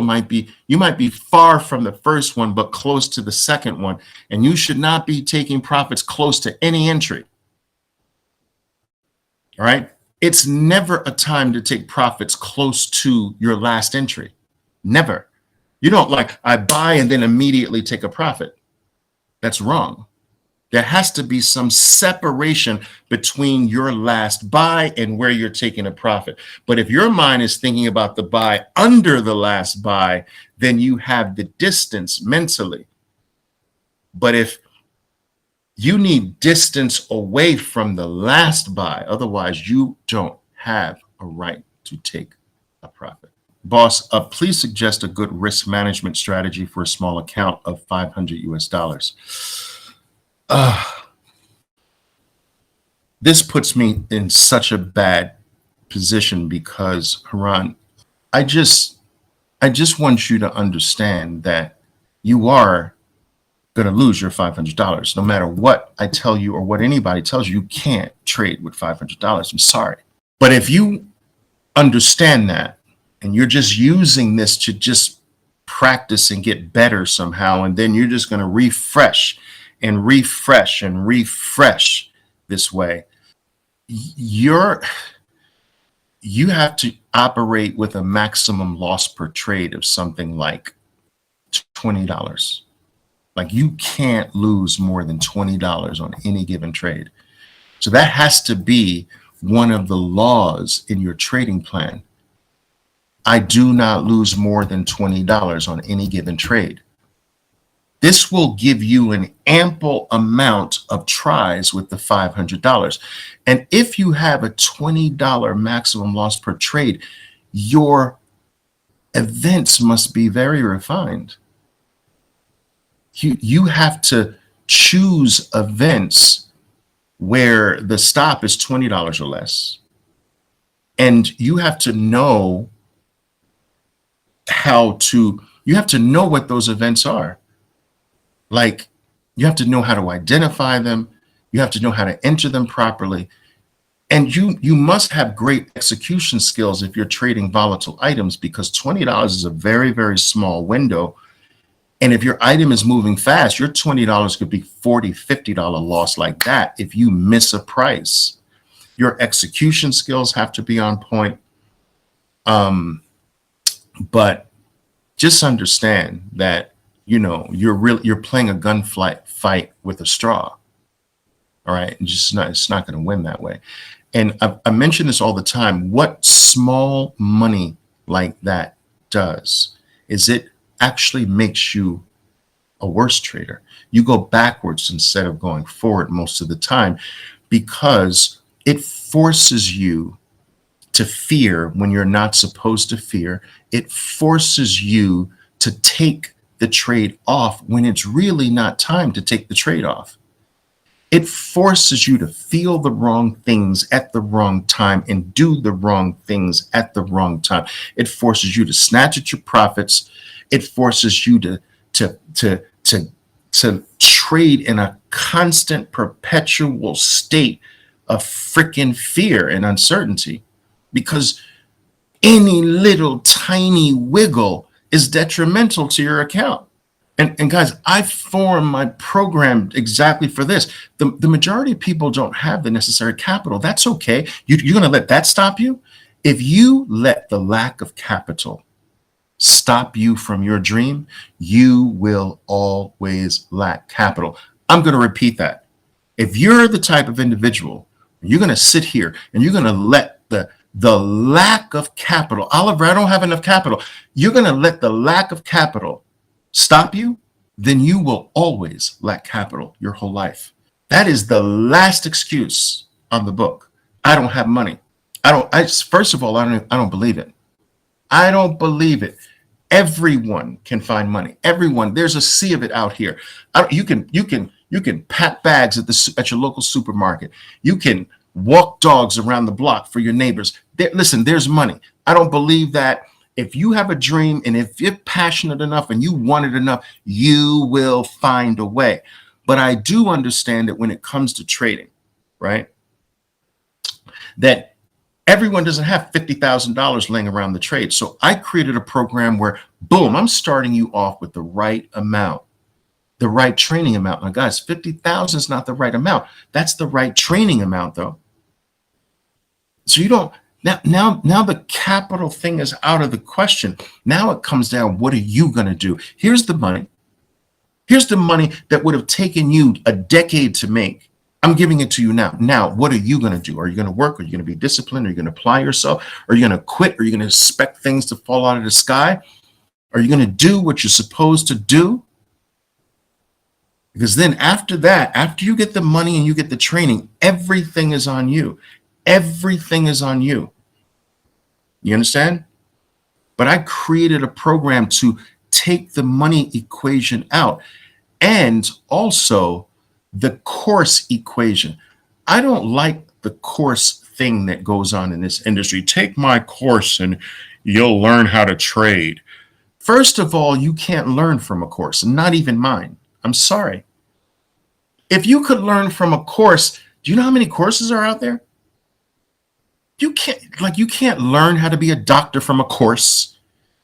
might be far from the first one, but close to the second one. And you should not be taking profits close to any entry. All right. It's never a time to take profits close to your last entry. Never. You don't I buy and then immediately take a profit. That's wrong. There has to be some separation between your last buy and where you're taking a profit. But if your mind is thinking about the buy under the last buy, then you have the distance mentally. But if you need distance away from the last buy, otherwise you don't have a right to take a profit. Boss, please suggest a good risk management strategy for a small account of $500 US. This puts me in such a bad position because, Haran, I just want you to understand that you are going to lose your $500. No matter what I tell you or what anybody tells you, you can't trade with $500. I'm sorry. But if you understand that and you're just using this to just practice and get better somehow, and then you're just going to refresh and refresh and refresh this way, you have to operate with a maximum loss per trade of something like $20. Like, you can't lose more than $20 on any given trade. So that has to be one of the laws in your trading plan. I do not lose more than $20 on any given trade. This will give you an ample amount of tries with the $500. And if you have a $20 maximum loss per trade, your events must be very refined. You have to choose events where the stop is $20 or less. And you have to know you have to know what those events are. Like, you have to know how to identify them. You have to know how to enter them properly. And you must have great execution skills if you're trading volatile items, because $20 is a very, very small window. And if your item is moving fast, your $20 could be $40, $50 loss like that if you miss a price. Your execution skills have to be on point. But just understand that, you're playing a fight with a straw. All right. And it's not going to win that way. And I mention this all the time. What small money like that does is it actually makes you a worse trader. You go backwards instead of going forward most of the time, because it forces you to fear when you're not supposed to fear. It forces you to take the trade off when it's really not time to take the trade off. It forces you to feel the wrong things at the wrong time and do the wrong things at the wrong time. It forces you to snatch at your profits. It forces you to trade in a constant, perpetual state of freaking fear and uncertainty, because any little tiny wiggle is detrimental to your account. And guys, I formed my program exactly for this. The majority of people don't have the necessary capital. That's okay. You're going to let that stop you? If you let the lack of capital stop you from your dream, you will always lack capital. I'm going to repeat that. If you're the type of individual, you're going to sit here and you're going to let the lack of capital, Oliver, I don't have enough capital. You're going to let the lack of capital stop you, then you will always lack capital your whole life. That is the last excuse on the book. I don't have money. First of all, I don't believe it. I don't believe it. Everyone can find money. Everyone. There's a sea of it out here. You can pack bags at your local supermarket. You can walk dogs around the block for your neighbors. Listen, there's money. I don't believe that. If you have a dream and if you're passionate enough and you want it enough, you will find a way. But I do understand that when it comes to trading, right, that everyone doesn't have $50,000 laying around the trade. So I created a program where, boom, I'm starting you off with the right amount, the right training amount. Now, guys, 50,000 is not the right amount. That's the right training amount, though. So you don't. Now the capital thing is out of the question. Now it comes down, what are you going to do? Here's the money. Here's the money that would have taken you a decade to make. I'm giving it to you now. Now, what are you going to do? Are you going to work? Are you going to be disciplined? Are you going to apply yourself? Are you going to quit? Are you going to expect things to fall out of the sky? Are you going to do what you're supposed to do? Because then after that, after you get the money and you get the training, everything is on you. Everything is on you. You understand? But I created a program to take the money equation out, and also the course equation. I don't like the course thing that goes on in this industry. Take my course and you'll learn how to trade. First of all, you can't learn from a course, not even mine. I'm sorry. If you could learn from a course, do you know how many courses are out there? You can't learn how to be a doctor from a course.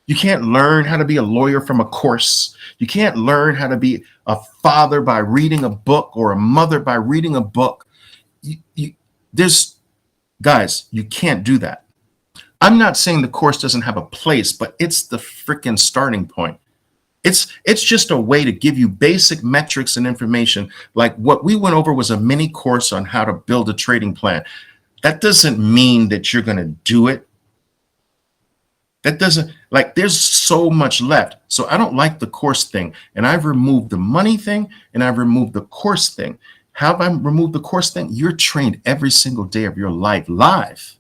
You can't learn how to be a lawyer from a course. You can't learn how to be a father by reading a book or a mother by reading a book. Guys, you can't do that. I'm not saying the course doesn't have a place, but it's the freaking starting point. It's just a way to give you basic metrics and information. Like what we went over was a mini course on how to build a trading plan. That doesn't mean that you're going to do it. That doesn't, there's so much left. So I don't like the course thing. And I've removed the money thing and I've removed the course thing. How have I removed the course thing? You're trained every single day of your life live.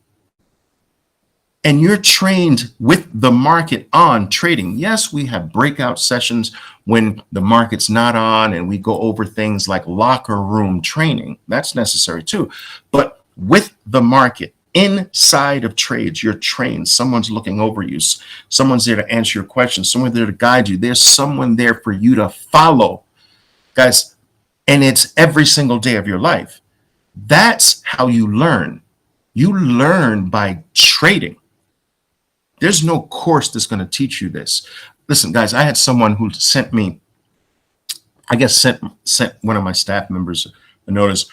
And you're trained with the market on trading. Yes, we have breakout sessions when the market's not on and we go over things like locker room training. That's necessary too. But with the market, inside of trades, you're trained. Someone's looking over you. Someone's there to answer your questions. Someone there to guide you. There's someone there for you to follow, guys. And it's every single day of your life. That's how you learn. You learn by trading. There's no course that's going to teach you this. Listen, guys, I had someone who sent me, I guess sent one of my staff members a notice.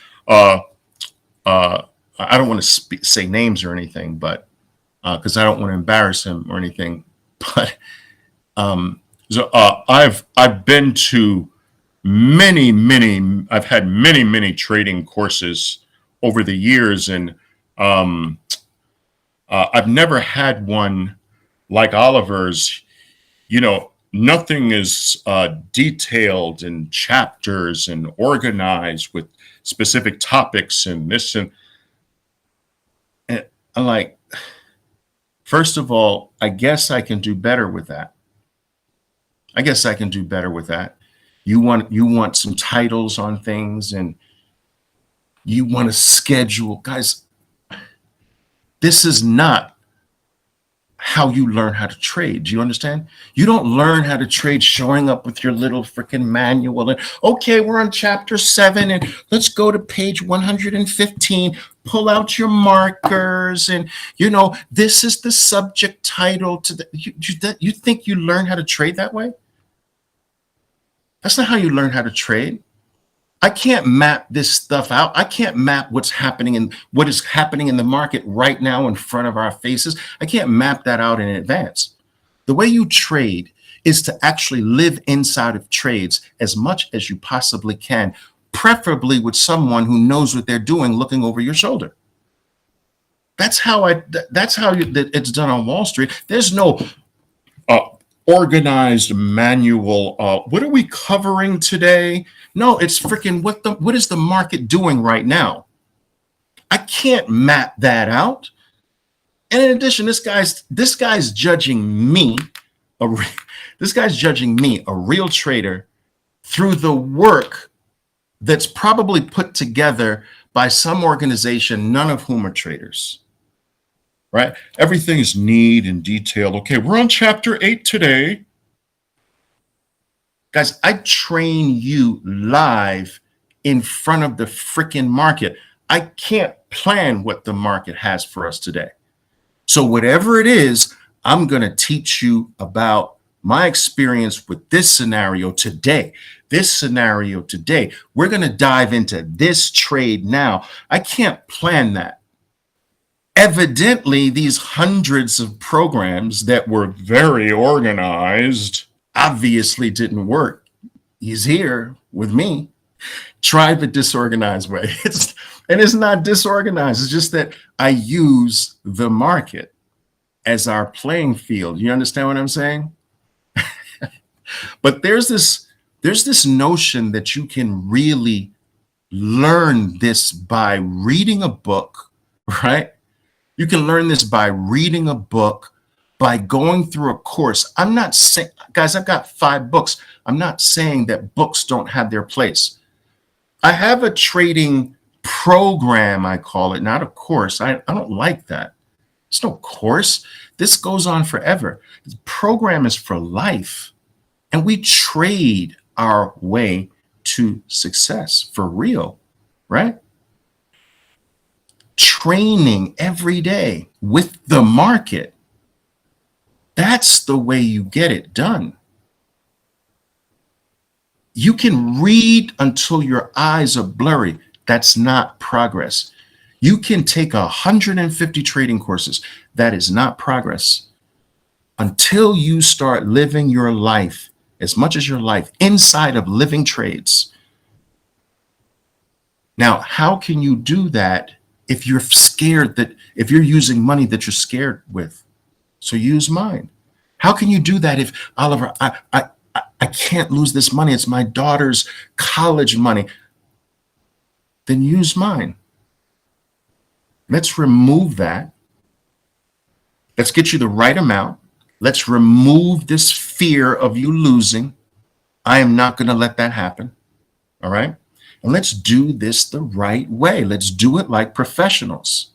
I don't want to say names or anything, but because I don't want to embarrass him or anything. But I've been to I've had many trading courses over the years, and um, I've never had one like Oliver's. Nothing is detailed in chapters and organized with specific topics and this and I'm like, first of all, I guess I can do better with that. I guess I can do better with that. You want some titles on things, and you want to schedule. Guys, this is not how you learn how to trade. Do you understand? You don't learn how to trade showing up with your little freaking manual and, okay, we're on chapter 7 and let's go to page 115, pull out your markers, and this is the subject title to the you think you learn how to trade that way? That's not how you learn how to trade. I can't map this stuff out. I can't map what is happening in the market right now in front of our faces. I can't map that out in advance. The way you trade is to actually live inside of trades as much as you possibly can, preferably with someone who knows what they're doing looking over your shoulder. That's how it's done on Wall Street. There's no organized manual. What are we covering today? No, it's freaking what is the market doing right now? I can't map that out. And in addition, this guy's judging me, a real trader, through the work that's probably put together by some organization, none of whom are traders. Right? Everything is neat and detailed. Okay, we're on chapter 8 today. Guys, I train you live in front of the freaking market. I can't plan what the market has for us today. So whatever it is, I'm going to teach you about my experience with this scenario today. We're going to dive into this trade now. I can't plan that. Evidently, these hundreds of programs that were very organized obviously didn't work. He's here with me. Try the disorganized way. It's not disorganized. It's just that I use the market as our playing field. You understand what I'm saying? But there's this notion that you can really learn this by reading a book, right? You can learn this by reading a book, by going through a course. I'm not saying, guys, I've got 5 books. I'm not saying that books don't have their place. I have a trading program, I call it, not a course. I don't like that. It's no course. This goes on forever. The program is for life. And we trade our way to success for real, right? Training every day with the market. That's the way you get it done. You can read until your eyes are blurry. That's not progress. You can take 150 trading courses. That is not progress. Until you start living your life, as much as your life, inside of living trades. Now, how can you do that if you're scared, if you're using money that you're scared with? So use mine. How can you do that if, Oliver, I can't lose this money. It's my daughter's college money. Then use mine. Let's remove that. Let's get you the right amount. Let's remove this fear of you losing. I am not going to let that happen. All right. And let's do this the right way. Let's do it like professionals.